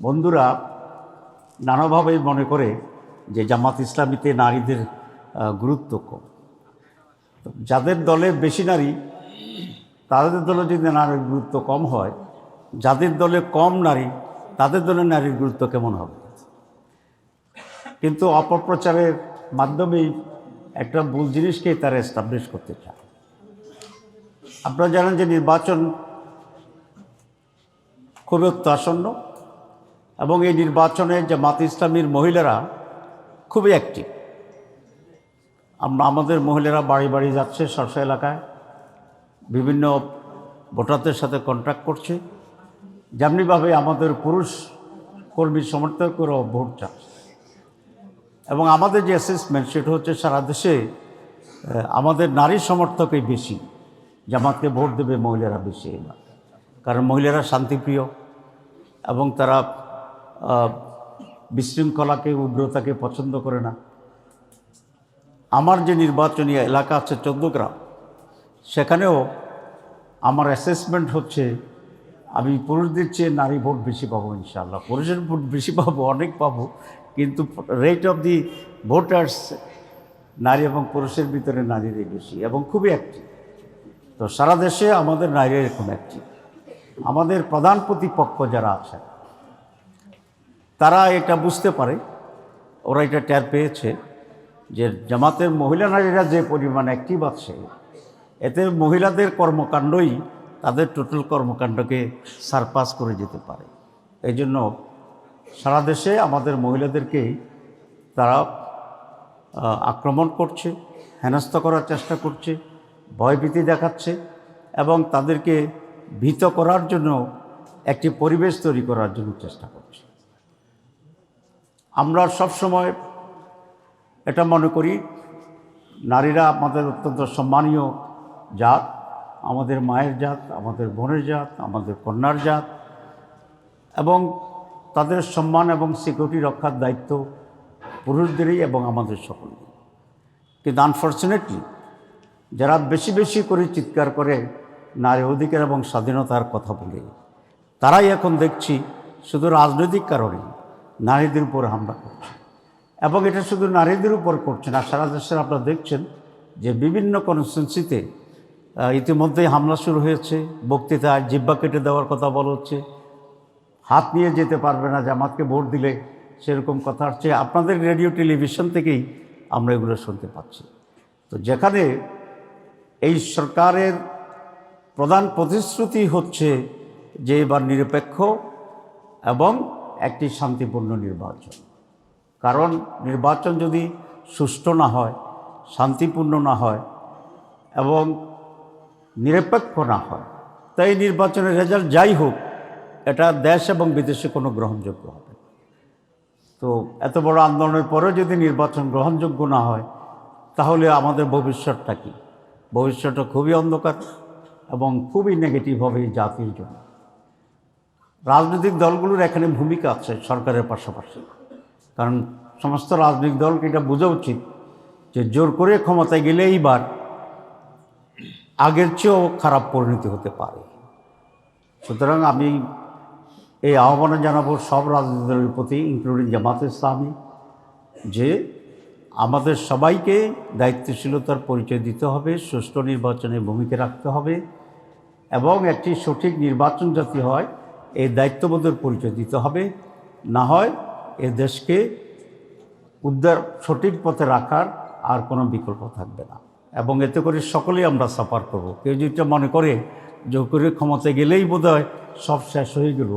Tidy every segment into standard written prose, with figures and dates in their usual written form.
বন্ধুরা নানাভাবেই মনে করে যে জামাত ইসলামীতে নারীদের গুরুত্ব কম। যাদের দলে বেশি নারী তাদের দলে যদি নারীর গুরুত্ব কম হয়, যাদের দলে কম নারী তাদের দলে নারীর গুরুত্ব কেমন হবে? কিন্তু অপপ্রচারের মাধ্যমেই একটা ভুল জিনিসকেই তারা এস্টাবলিশ করতে চায়। আপনারা জানেন যে নির্বাচন খুবই আসন্ন এবং এই নির্বাচনে জামাত ইসলামীর মহিলারা খুবই অ্যাক্টিভ। আমাদের মহিলারা বাড়ি বাড়ি যাচ্ছে, শস্য এলাকায় বিভিন্ন ভোটারদের সাথে কন্ট্যাক্ট করছে, যেমনিভাবে আমাদের পুরুষ কর্মী সমর্থকরাও ভোট চাচ্ছে। এবং আমাদের যে অ্যাসেসমেন্ট সেটা হচ্ছে সারা দেশে আমাদের নারী সমর্থকই বেশি, জামাতকে ভোট দেবে মহিলারা বেশি। কারণ মহিলারা শান্তিপ্রিয় এবং তারা বিশৃঙ্খলাকে, উগ্রতাকে পছন্দ করে না। আমার যে নির্বাচনী এলাকা আছে 14 গ্রাম, সেখানেও আমার অ্যাসেসমেন্ট হচ্ছে আমি পুরুষদের চেয়ে নারী ভোট বেশি পাবো ইনশাআল্লাহ। পুরুষের ভোট বেশি পাবো, অনেক পাবো, কিন্তু রেট অফ দি ভোটার্স নারী এবং পুরুষের ভিতরে নারীরই বেশি এবং খুবই অ্যাক্টিভ। তো সারা দেশে আমাদের নারীরা এরকম অ্যাক্টিভ। আমাদের প্রধান প্রতিপক্ষ যারা আছে তারা এটা বুঝতে পারে, ওরা এটা টের পেয়েছে যে জামাতের মহিলা নারীরা যে পরিমাণ অ্যাক্টিভ আছে, এতে মহিলাদের কর্মকাণ্ডই তাদের টোটাল কর্মকাণ্ডকে সারপাস করে যেতে পারে। এই জন্য সারা দেশে আমাদের মহিলাদেরকেই তারা আক্রমণ করছে, হেনস্থা করার চেষ্টা করছে, ভয়ভীতি দেখাচ্ছে এবং তাদেরকে ভীত করার জন্য একটি পরিবেশ তৈরি করার জন্য চেষ্টা করছে। আমরা সবসময় এটা মনে করি নারীরা আমাদের অত্যন্ত সম্মানীয় জাত, আমাদের মায়ের জাত, আমাদের বোনের জাত, আমাদের কন্যার জাত, এবং তাদের সম্মান এবং সিকিউরিটি রক্ষার দায়িত্ব পুরুষদেরই এবং আমাদের সকলেরই। কিন্তু আনফর্চুনেটলি যারা বেশি বেশি করে চিৎকার করে নারী অধিকার এবং স্বাধীনতার কথা বলে, তারাই এখন দেখছি শুধু রাজনৈতিক কারণে নারীদের উপর হামলা করছে। এবং এটা শুধু নারীদের উপর করছে না, সারা দেশের আপনারা দেখছেন যে বিভিন্ন কনস্টিটুয়েন্সিতে ইতিমধ্যেই হামলা শুরু হয়েছে। বক্তৃতায় জিহ্বা কেটে দেওয়ার কথা বলা হচ্ছে, হাত নিয়ে যেতে পারবে না জামাতকে ভোট দিলে, সেরকম কথা হচ্ছে। আপনাদের রেডিও টেলিভিশন থেকেই আমরা এগুলো শুনতে পাচ্ছি। তো যেখানে এই সরকারের প্রধান প্রতিশ্রুতি হচ্ছে যে এবার নিরপেক্ষ এবং একটি শান্তিপূর্ণ নির্বাচন। কারণ নির্বাচন যদি সুষ্ঠু না হয়, শান্তিপূর্ণ না হয় এবং নিরপেক্ষ না হয়, তাই নির্বাচনের রেজাল্ট যাই হোক এটা দেশ এবং বিদেশে কোনো গ্রহণযোগ্য হবে না। তো এত বড় আন্দোলনের পরেও যদি নির্বাচন গ্রহণযোগ্য না হয়, তাহলে আমাদের ভবিষ্যৎটা কী? ভবিষ্যৎটা খুবই অন্ধকার এবং খুবই নেগেটিভ হবে এই জাতির জন্য। রাজনৈতিক দলগুলোর এখানে ভূমিকা আছে সরকারের পাশাপাশি, কারণ সমস্ত রাজনৈতিক দলকে এটা বোঝা উচিত যে জোর করে ক্ষমতায় গেলে এইবার আগের চেয়েও খারাপ পরিণতি হতে পারে। সুতরাং আমি এই আহ্বান জানাবো সব রাজনৈতিক দলের প্রতি, ইনক্লুডিং জামাত ইসলামী, যে আমাদের সবাইকে দায়িত্বশীলতার পরিচয় দিতে হবে, সুষ্ঠু নির্বাচনে ভূমিকা রাখতে হবে এবং একটি সঠিক নির্বাচন যাতে হয় এই দায়িত্ববোধের পরিচয় দিতে হবে। না হয় এ দেশকে উদ্ধার সঠিক পথে রাখার আর কোনো বিকল্প থাকবে না এবং এতে করে সকলেই আমরা সাফার করব। কেউ যেটা মনে করে জোর করে ক্ষমতায় গেলেই বোধহয় সব শেষ হয়ে গেল,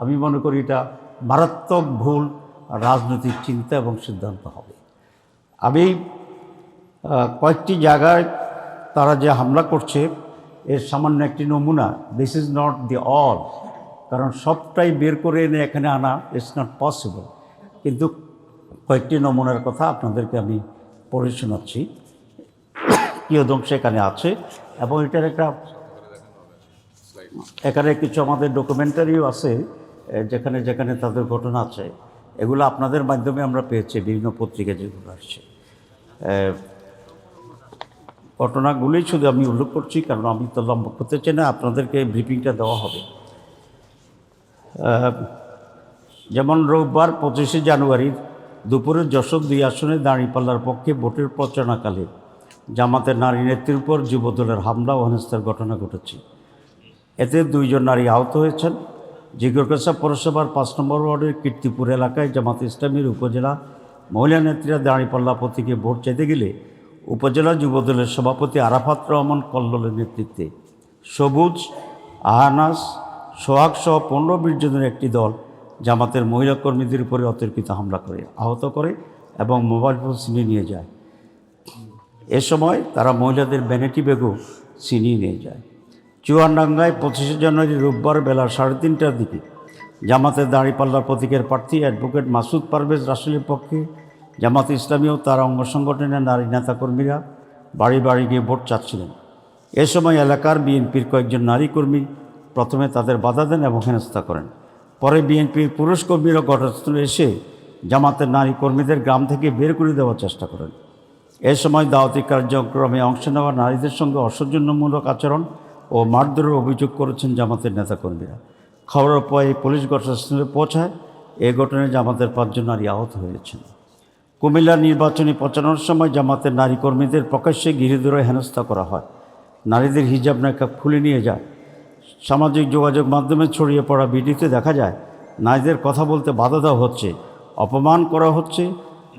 আমি মনে করি এটা মারাত্মক ভুল রাজনৈতিক চিন্তা এবং সিদ্ধান্ত হবে। আমি কয়েকটি জায়গায় তারা যে হামলা করছে এর সামান্য একটি নমুনা, this is not the all, কারণ সবটাই বের করে এনে এখানে আনা ইটস নট পসিবল। কিন্তু কয়েকটি নমুনার কথা আপনাদেরকে আমি পড়ে শোনাচ্ছি, কিয়দংশ এখানে আছে এবং এটার একটা এখানে কিছু আমাদের ডকুমেন্টারিও আছে যেখানে যেখানে তাদের ঘটনা আছে। এগুলো আপনাদের মাধ্যমে আমরা পেয়েছি, বিভিন্ন পত্রিকা যেগুলো আসছে। ঘটনাগুলি শুধু আমি উল্লেখ করছি কারণ আমি তো লম্বা করতে চাই না, আপনাদেরকে ব্রিফিংটা দেওয়া হবে। যেমন রোববার 25শে জানুয়ারি দুপুরে যশোর 2 আসনে দাঁড়িপাল্লার পক্ষে ভোটের প্রচারণাকালে জামাতের নারী নেত্রীর উপর যুবদলের হামলা ও হেনস্থার ঘটনা ঘটেছে। এতে 2 জন নারী আহত হয়েছেন। জিগরগাছা পৌরসভার 5 নম্বর ওয়ার্ডের কীর্তিপুর এলাকায় জামাত ইসলামীর উপজেলা মহিলা নেত্রীরা দাঁড়িপাল্লা প্রতীকে ভোট চাইতে গেলে উপজেলা যুবদলের সভাপতি আরাফাত রহমান কল্লোলের নেতৃত্বে সবুজ, আহানাস, সোহাগ সহ 15-20 জনের একটি দল জামাতের মহিলা কর্মীদের উপরে অতর্কিত হামলা করে আহত করে এবং মোবাইল ফোন ছিনিয়ে নিয়ে যায়। এ সময় তারা মহিলাদের ভ্যানিটি ব্যাগও ছিনিয়ে নিয়ে যায়। চুয়াডাঙ্গায় 25শে জানুয়ারি রোববার বেলা 3:30টার দিকে জামাতের দাঁড়িপাল্লার প্রতীকের প্রার্থী অ্যাডভোকেট মাসুদ পারভেজ রাসেলের পক্ষে জামাত ইসলামী ও তার অঙ্গ সংগঠনের নারী নেতাকর্মীরা বাড়ি বাড়ি গিয়ে ভোট চাচ্ছিলেন। এ সময় এলাকার বিএনপির কয়েকজন নারী কর্মী প্রথমে তাদের বাধা দেন এবং হেনস্থা করেন। পরে বিএনপির পুরুষ কর্মীরা ঘটনাস্থলে এসে জামাতের নারী কর্মীদের গ্রাম থেকে বের করে দেওয়ার চেষ্টা করেন। এ সময় দাওয়াতি কার্যক্রমে অংশ নেওয়া নারীদের সঙ্গে অসৌজন্যমূলক আচরণ ও মারধরের অভিযোগ করেছেন জামাতের নেতাকর্মীরা। খবর পেয়ে পুলিশ ঘটনাস্থলে পৌঁছায়। এ ঘটনায় জামাতের 5 জন নারী আহত হয়েছেন। কুমিল্লার নির্বাচনী প্রচারণার সময় জামাতের নারী কর্মীদের প্রকাশ্যে ঘিরে ধরে হেনস্থা করা হয়। নারীদের হিজাব নেকাব খুলে নিয়ে যায়। সামাজিক যোগাযোগ মাধ্যমে ছড়িয়ে পড়া ভিডিওতে দেখা যায় নারীদের কথা বলতে বাধা দেওয়া হচ্ছে, অপমান করা হচ্ছে,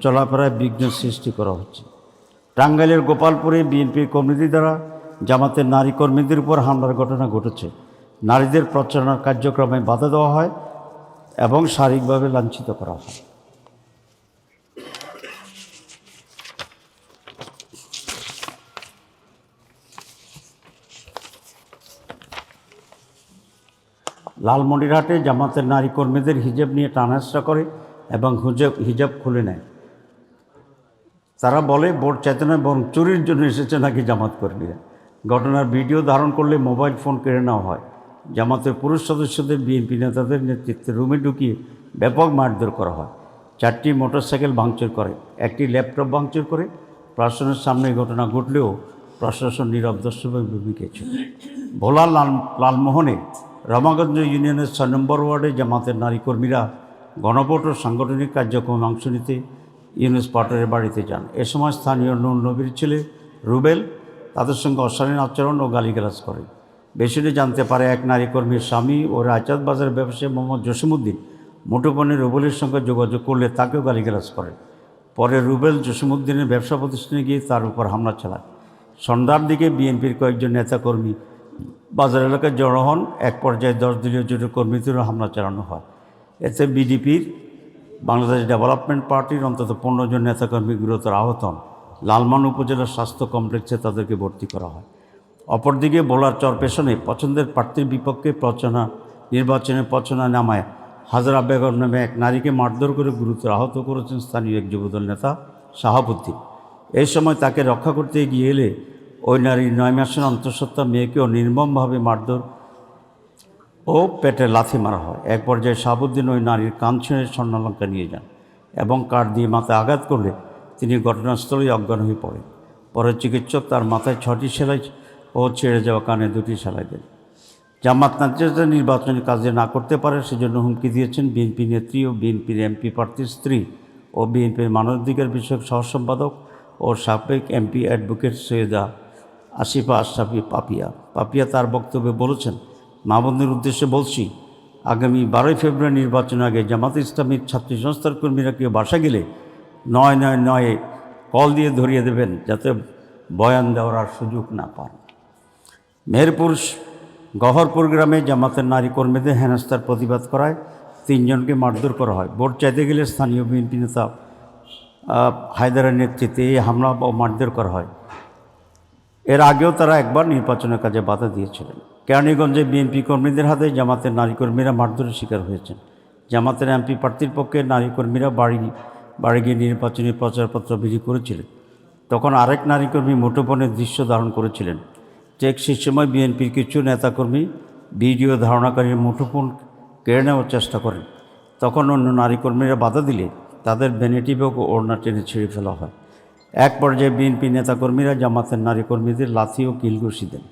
চলাফেরায় বিঘ্ন সৃষ্টি করা হচ্ছে। টাঙ্গাইলের গোপালপুরে বিএনপির কর্মীদের দ্বারা জামাতের নারী কর্মীদের উপর হামলার ঘটনা ঘটেছে। নারীদের প্রচারণার কার্যক্রমে বাধা দেওয়া হয় এবং শারীরিকভাবে লাঞ্ছিত করা হয়। লালমনিরহাটে জামাতের নারী কর্মীদের হিজাব নিয়ে টানাহেঁচড়া করে এবং হিজাব খুলে নেয়। তারা বলে ভোট চাইতে নয় বরং চুরির জন্য এসেছে নাকি জামাত কর্মীরা। ঘটনার ভিডিও ধারণ করলে মোবাইল ফোন কেড়ে নেওয়া হয়। জামাতের পুরুষ সদস্যদের বিএনপি নেতাদের নেতৃত্বে রুমে ঢুকিয়ে ব্যাপক মারধর করা হয়। 4টি মোটরসাইকেল ভাঙচুর করে, একটি ল্যাপটপ ভাঙচুর করে। প্রশাসনের সামনে ঘটনা ঘটলেও প্রশাসন নীরব দর্শকের ভূমিকা ছিল। ভোলার লালমোহনে রমাগঞ্জ ইউনিয়নের 6 নম্বর ওয়ার্ডে জামাতের নারী কর্মীরা গণভোট ও সাংগঠনিক কার্যক্রমে অংশ নিতে ইউনুস পাটোয়ারির বাড়িতে যান। এ সময় স্থানীয় নূর নবীর ছেলে রুবেল তাদের সঙ্গে অশালীন আচরণ ও গালিগালাজ করে। বিষয়টি জানতে পারে এক নারী কর্মীর স্বামী ও রায়চাঁদ বাজারের ব্যবসায়ী মোহাম্মদ জসিমউদ্দিন মুঠোফোনে রুবেলের সঙ্গে যোগাযোগ করলে তাকেও গালিগালাজ করে। পরে রুবেল জসিমউদ্দিনের ব্যবসা প্রতিষ্ঠানে গিয়ে তার উপর হামলা চালায়। সন্ধ্যার দিকে বিএনপির কয়েকজন নেতাকর্মী বাজার এলাকায় জড়ো হন। এক পর্যায়ে 10 দলীয় জোটের কর্মীদেরও হামলা চালানো হয়। এতে বিডিপির বাংলাদেশ ডেভেলপমেন্ট পার্টির অন্তত 15 জন নেতাকর্মী গুরুতর আহত হন। লালমান উপজেলার স্বাস্থ্য কমপ্লেক্সে তাদেরকে ভর্তি করা হয়। অপরদিকে ভোলার চরপেশনে পছন্দের প্রার্থীর বিপক্ষে নির্বাচনে প্রচারণা নামায় হাজরা বেগম নামে এক নারীকে মারধর করে গুরুতর আহত করেছেন স্থানীয় এক যুবদল নেতা শাহাবুদ্দিন। এই সময় তাকে রক্ষা করতে এগিয়ে এলে ওই নারীর 9 মাসের অন্তঃসত্ত্বা মেয়েকেও নির্মমভাবে মারধর ও পেটে লাথি মারা হয়। এক পর্যায়ে শাহাবুদ্দিন ওই নারীর কান ছিঁড়ে স্বর্ণালঙ্কার নিয়ে যান এবং কাঠ দিয়ে মাথায় আঘাত করলে তিনি ঘটনাস্থলেই অজ্ঞান হয়ে পড়েন। পরে চিকিৎসক তার মাথায় 6টি সেলাই ও ছেড়ে যাওয়া কানে 2টি সেলাই দেন। জামাত নেতৃত্বে নির্বাচনী কাজে না করতে পারে সেজন্য হুমকি দিয়েছেন বিএনপি নেত্রী ও বিএনপির এমপি প্রার্থীর স্ত্রী ও বিএনপির মানবাধিকার বিষয়ক সহ সম্পাদক ও সাবেক এমপি অ্যাডভোকেট সৈয়দা আসিফা আশরাফি পাপিয়া তার বক্তব্যে বলেছেন, মা বোনদের উদ্দেশ্যে বলছি, আগামী 12 ফেব্রুয়ারি নির্বাচনের আগে জামাত ইসলামীর ছাত্রী সংস্থার কর্মীরা কেউ বাসা গেলে 999 কল দিয়ে ধরিয়ে দেবেন যাতে বয়ান দেওয়ার আর সুযোগ না পান। মেহেরপুর গহরপুর গ্রামে জামাতের নারী কর্মীদের হেনস্থার প্রতিবাদ করায় 3 জনকে মারধর করা হয়। ভোট চাইতে গেলে স্থানীয় বিএনপি নেতা হায়দারের নেতৃত্বে এই হামলা ও মারধর করা হয়। এর আগেও তারা একবার নির্বাচনের কাজে বাধা দিয়েছিলেন। কেরানীগঞ্জে বিএনপি কর্মীদের হাতে জামাতের নারী কর্মীরা মারধরের শিকার হয়েছেন। জামাতের এমপি প্রার্থীর পক্ষে নারী কর্মীরা বাড়ি গিয়ে নির্বাচনী প্রচারপত্র বিলি করেছিলেন। তখন আরেক নারী কর্মী মুঠোফোনের দৃশ্য ধারণ করেছিলেন। ঠিক সেই সময় বিএনপির কিছু নেতাকর্মী ভিডিও ধারণাকারীর মুঠোফোন কেড়ে নেওয়ার চেষ্টা করেন। তখন অন্য নারী কর্মীরা বাধা দিলে তাদের ভ্যানিটি ব্যাগ ও ওড়না টেনে ছিঁড়ে ফেলা হয়। এক পর্যায়ে বিএনপি নেতাকর্মীরা জামাতের নারী কর্মীদের লাথি ও কিলঘুষি দেন।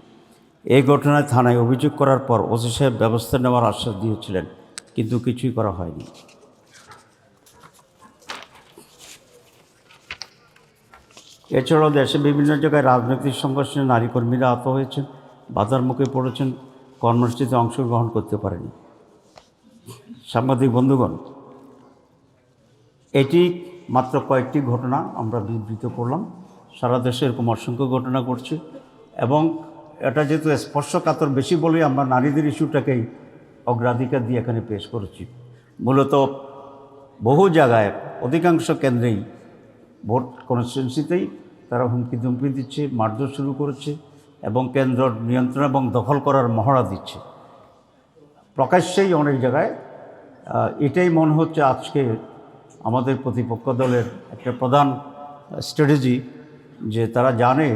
এই ঘটনায় থানায় অভিযোগ করার পর ওসি সাহেব ব্যবস্থা নেওয়ার আশ্বাস দিয়েছিলেন, কিন্তু কিছুই করা হয়নি। এছাড়াও দেশে বিভিন্ন জায়গায় রাজনৈতিক সংঘর্ষে নারী কর্মীরা আহত হয়েছেন, বাধার মুখে পড়েছেন, কর্মসূচিতে অংশগ্রহণ করতে পারেনি। সাংবাদিক বন্ধুগণ, এটি মাত্র কয়েকটি ঘটনা আমরা বিবৃত করলাম। সারা দেশে এরকম অসংখ্য ঘটনা ঘটছে এবং এটা যেহেতু স্পর্শকাতর বেশি বলে আমরা নারীদের ইস্যুটাকেই অগ্রাধিকার দিয়ে এখানে পেশ করেছি। মূলত বহু জায়গায় অধিকাংশ কেন্দ্রেই ভোট কনস্টিটুয়েন্সিতেই তারা হুমকি ধুমকি দিচ্ছে, মারধর শুরু করেছে এবং কেন্দ্র নিয়ন্ত্রণ এবং দখল করার মহড়া দিচ্ছে প্রকাশ্যেই অনেক জায়গায়। এটাই মনে হচ্ছে আজকে আমাদের প্রতিপক্ষ দলের একটা প্রধান স্ট্র্যাটেজি, যে তারা জানে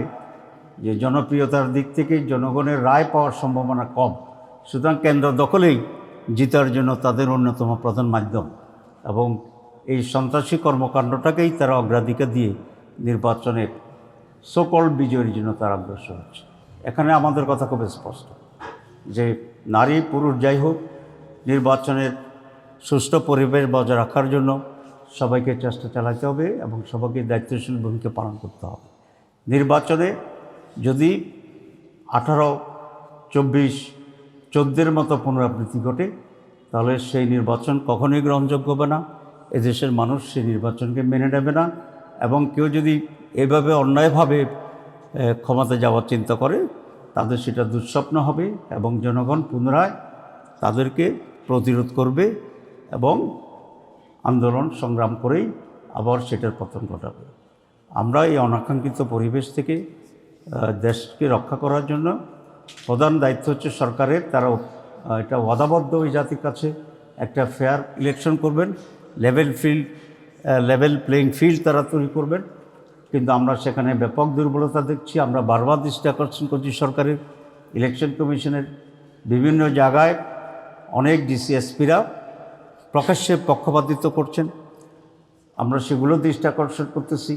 যে জনপ্রিয়তার দিক থেকে জনগণের রায় পাওয়ার সম্ভাবনা কম, সুতরাং কেন্দ্র দখলেই জিতার জন্য তাদের অন্যতম প্রধান মাধ্যম এবং এই সন্ত্রাসী কর্মকাণ্ডটাকেই তারা অগ্রাধিকার দিয়ে নির্বাচনের সকল বিজয়ের জন্য তারা অগ্রসর হচ্ছে। এখানে আমাদের কথা খুব স্পষ্ট যে নারী পুরুষ যাই হোক, নির্বাচনের সুষ্ঠু পরিবেশ বজায় রাখার জন্য সবাইকে চেষ্টা চালাতে হবে এবং সবাইকে দায়িত্বশীল ভূমিকা পালন করতে হবে। নির্বাচনে যদি 18, 24, 14 মতো পুনরাবৃত্তি ঘটে তাহলে সেই নির্বাচন কখনোই গ্রহণযোগ্য হবে না। এদেশের মানুষ সেই নির্বাচনকে মেনে নেবে না এবং কেউ যদি এভাবে অন্যায়ভাবে ক্ষমতা যাওয়ার চিন্তা করে তাদের সেটা দুঃস্বপ্ন হবে এবং জনগণ পুনরায় তাদেরকে প্রতিরোধ করবে এবং আন্দোলন সংগ্রাম করেই আবার সেটার পতন ঘটাবে। আমরা এই অনাকাঙ্ক্ষিত পরিবেশ থেকে দেশকে রক্ষা করার জন্য প্রধান দায়িত্ব হচ্ছে সরকারের। তারা এটা ওয়াদাবদ্ধ ওই জাতির কাছে একটা ফেয়ার ইলেকশন করবেন, লেভেল প্লেইং ফিল্ড তারা তৈরি করবেন। কিন্তু আমরা সেখানে ব্যাপক দুর্বলতা দেখছি। আমরা বারবার দৃষ্টি আকর্ষণ করছি সরকারের, ইলেকশন কমিশনের বিভিন্ন জায়গায় অনেক ডিসিএসপিরা প্রকাশ্যে পক্ষপাতিত্ব করছেন, আমরা সেগুলো দৃষ্টি আকর্ষণ করতেছি।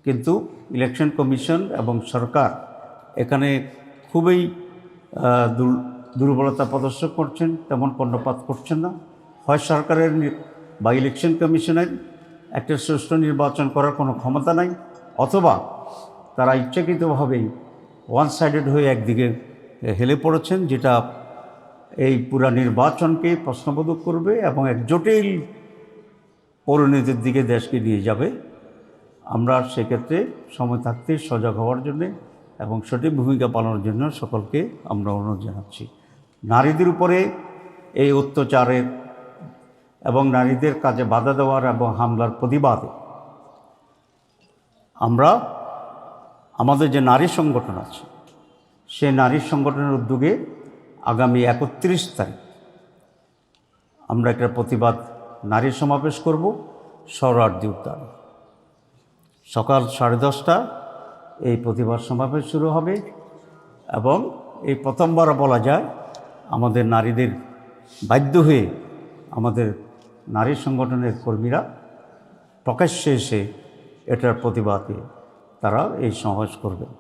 কিন্তু ইলেকশন কমিশন এবং সরকার এখানে খুবই দুর্বলতা প্রদর্শন করছেন, তেমন কর্ণপাত করছেন না। হয় সরকারের বা ইলেকশন কমিশনের একটা সুষ্ঠু নির্বাচন করার কোনো ক্ষমতা নাই, অথবা তারা ইচ্ছাকৃতভাবেই ওয়ান সাইডেড হয়ে একদিকে হেলে পড়েছেন, যেটা এই পুরা নির্বাচনকে প্রশ্নবোধক করবে এবং এক জটিল পরিণতির দিকে দেশকে নিয়ে যাবে। আমরা সেক্ষেত্রে সময় থাকতে সজাগ হওয়ার জন্যে এবং সঠিক ভূমিকা পালনের জন্য সকলকে আমরা অনুরোধ জানাচ্ছি। নারীদের উপরে এই অত্যাচারের এবং নারীদের কাজে বাধা দেওয়ার এবং হামলার প্রতিবাদে আমরা আমাদের যে নারী সংগঠন আছে সেই নারী সংগঠনের উদ্যোগে আগামী 31 তারিখ আমরা একটা প্রতিবাদ নারী সমাবেশ করব সোহরাওয়ার্দী উদ্যানে। সকাল 10:30 এই প্রতিবাদ সমাবেশ শুরু হবে এবং এই প্রথমবার বলা যায় আমাদের নারীদের বাধ্য হয়ে আমাদের নারী সংগঠনের কর্মীরা প্রকাশ্যে এসে এটার প্রতিবাদে তারা এই সমাবেশ করবেন।